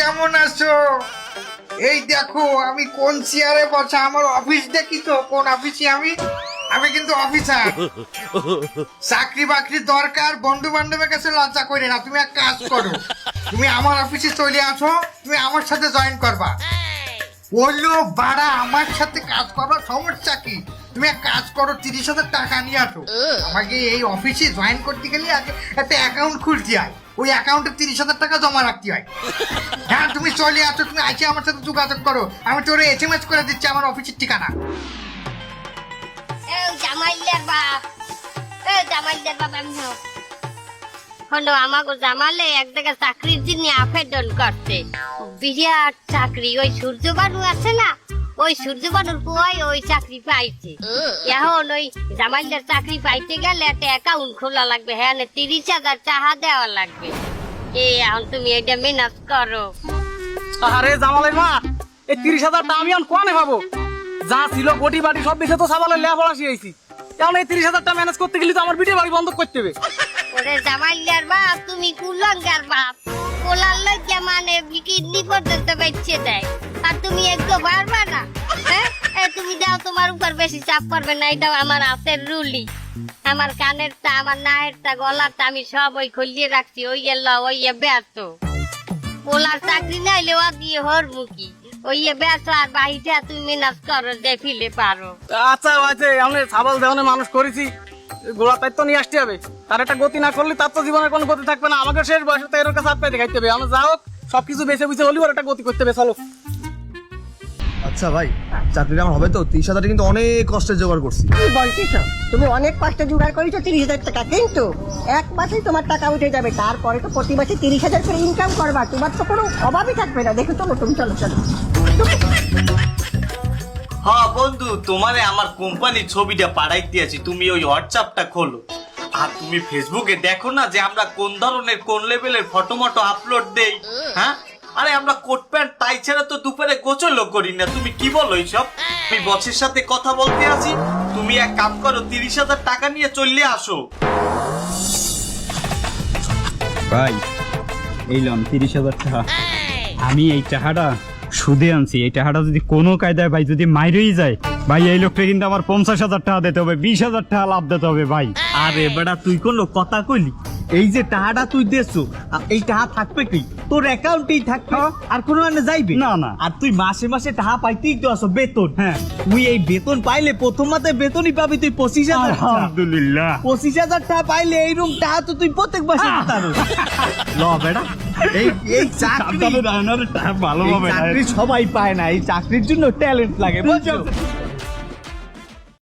কেমন আছো? এই দেখো আমি কোন চেয়ারে বসা, আমার অফিস দেখি তো কোন অফিসে আমি কিন্তু অফিসার। চাকরি বাকরির দরকার, বন্ধু বান্ধবের কাছে লজ্জা করে না। তুমি এক কাজ করো, তুমি আমার অফিসে চলে আসো, তুমি আমার সাথে জয়েন করবা। বললো বাড়া আমার সাথে কাজ করবার সমস্যা কি? তুমি এক কাজ করো, 30,000 টাকা নিয়ে আসো। আমাকে এই অফিসে জয়েন করতে গেলে আগে একটা অ্যাকাউন্ট খুলতে হয়, ওই অ্যাকাউন্টে 30,000 টাকা জমা রাখতে হয়। হ্যাঁ তুমি চলে আসো, তুমি আইসে আমার সাথে যোগাযোগ করো, আমি তোর SMS করে দিচ্ছি আমার অফিসের ঠিকানা। জামাইলের বাপ, জামাইলের বাপ আমি হলো আমাকে জামালে এক জায়গায় চাকরির জন্য আবেদন করতে। বিরাট চাকরি, ওই সূর্যবানু আছে না, ওই সূর্যবানুর পুয়াই ওই চাকরি পাইছে। এখন ওই জামাইলের চাকরি পাইতে গেলে একটা অ্যাকাউন্ট খোলা লাগবে, হ্যাঁ 30,000 টাকা দেওয়া লাগবে। এখন তুমি এটা মেহনত করো। আরে জামালের মা, এই 30,000 টাকা আমি এখন কোয়ানে পাবো? যা ছিল কোটি বাড়ি সব দিছে তো সাবালের লেখাপড়া শিখাইছি। এখন এই 30,000 টাকা ম্যানেজ করতে গেলে তো আমার বিটে বাড়ি বন্ধ করতে হবে। ওরে জামাইলের বাপ, তুমি কুলঙ্গার বাপ, কোলার লজ্জা মানে কিডনি পর্যন্ত বেঁচে দেয়, আর তুমি একটু পারবা না? হ্যাঁ তুমি যাও, তোমার উপর বেশি চাপ করবে না, এটাও আমার হাতের রুলি। আমার কানেরটা, আমার নাহেরটা, গলারটা আমি সব ওই খুলিয়ে রাখছি, ওই এলো ওই ব্যর্থ। কোলার চাকরি নাইলে ও দিয়ে হর মুখী, ওই ব্যর্থ। আর বাহিটা তুমি মেনাজ করো, দেখিলে পারো। আচ্ছা আছে, আমি সাবাল দেওয়ানে মানুষ করেছি, গোড়া তাই তো নিয়ে আসতে হবে। তার একটা গতি না করলে তার তো জীবনের কোনো গতি থাকবে না। আমাকে শেষ বয়সে তো এর কাছে হাত পাইতে খাইতে হবে। আমরা যা হোক সবকিছু বেছে বুঝে হলেও একটা গতি করতে হবে। চলো। আচ্ছা ভাই, চাকরিটা আমার হবে তো? 30,000 কিন্তু অনেক কষ্টে জোগাড় করছি। কি বলছিস? তুমি অনেক কষ্টে জোগাড় করেছো 30,000 টাকা, কিন্তু এক মাসেই তোমার টাকা উঠে যাবে। তারপরে তো প্রতি মাসে 30,000 করে ইনকাম করবা, তোমার তো কোনো অভাবই থাকবে না। দেখো চলো, তুমি চলো চলো। হ্যাঁ বন্ধু, তোমারে আমার কোম্পানির ছবিটা পাঠাইতে আছি, তুমি ওই হোয়াটসঅ্যাপটা খোলো। আর তুমি ফেসবুকে দেখো না যে আমরা কোন ধরনের কোন লেভেলের ফটো মটো আপলোড দেই। হ্যাঁ আরে আমরা কোট প্যান্ট টাই ছাড়া তো দুপুরে গোসলও করি না। তুমি কি বলো এইসব? আমি বসের সাথে কথা বলতে আছি, তুমি এক কাম করো, 30,000 টাকা নিয়ে চলে আসো। ভাই এই লন 30,000 টাকা। আমি এই টাকাটা সুদে আনছি। এই টাকাটা যদি কোনো কায়দায় ভাই যদি মাইরেই যায় ভাই, এই লোকটা কিন্তু আমার 50,000 টাকা দিতে হবে, 20,000 টাকা লাভ দিতে হবে ভাই। আরে বেটা তুই কোনো কথা কইলি? এই যে টাকাটা তুই দেছো, এই টাকা থাকবে কি? তোর অ্যাকাউন্টেই থাকবে, আর কোনো মানে যাইবে না না। আর তুই মাসে মাসে টাকা পাইতেই তো আসো, বেতন। হ্যাঁ তুই এই বেতন পাইলে প্রথম মাসে বেতনই পাবি তুই 25,000 টাকা। আলহামদুলিল্লাহ 25,000 টাকা পাইলে এই রুম টাকা তো তুই প্রত্যেক মাসে দিতারো। ল বেটা, এই এই চাকরি ভালোভাবে চাকরি সবাই পায় না, এই চাকরির জন্য ট্যালেন্ট লাগে, বুঝছো?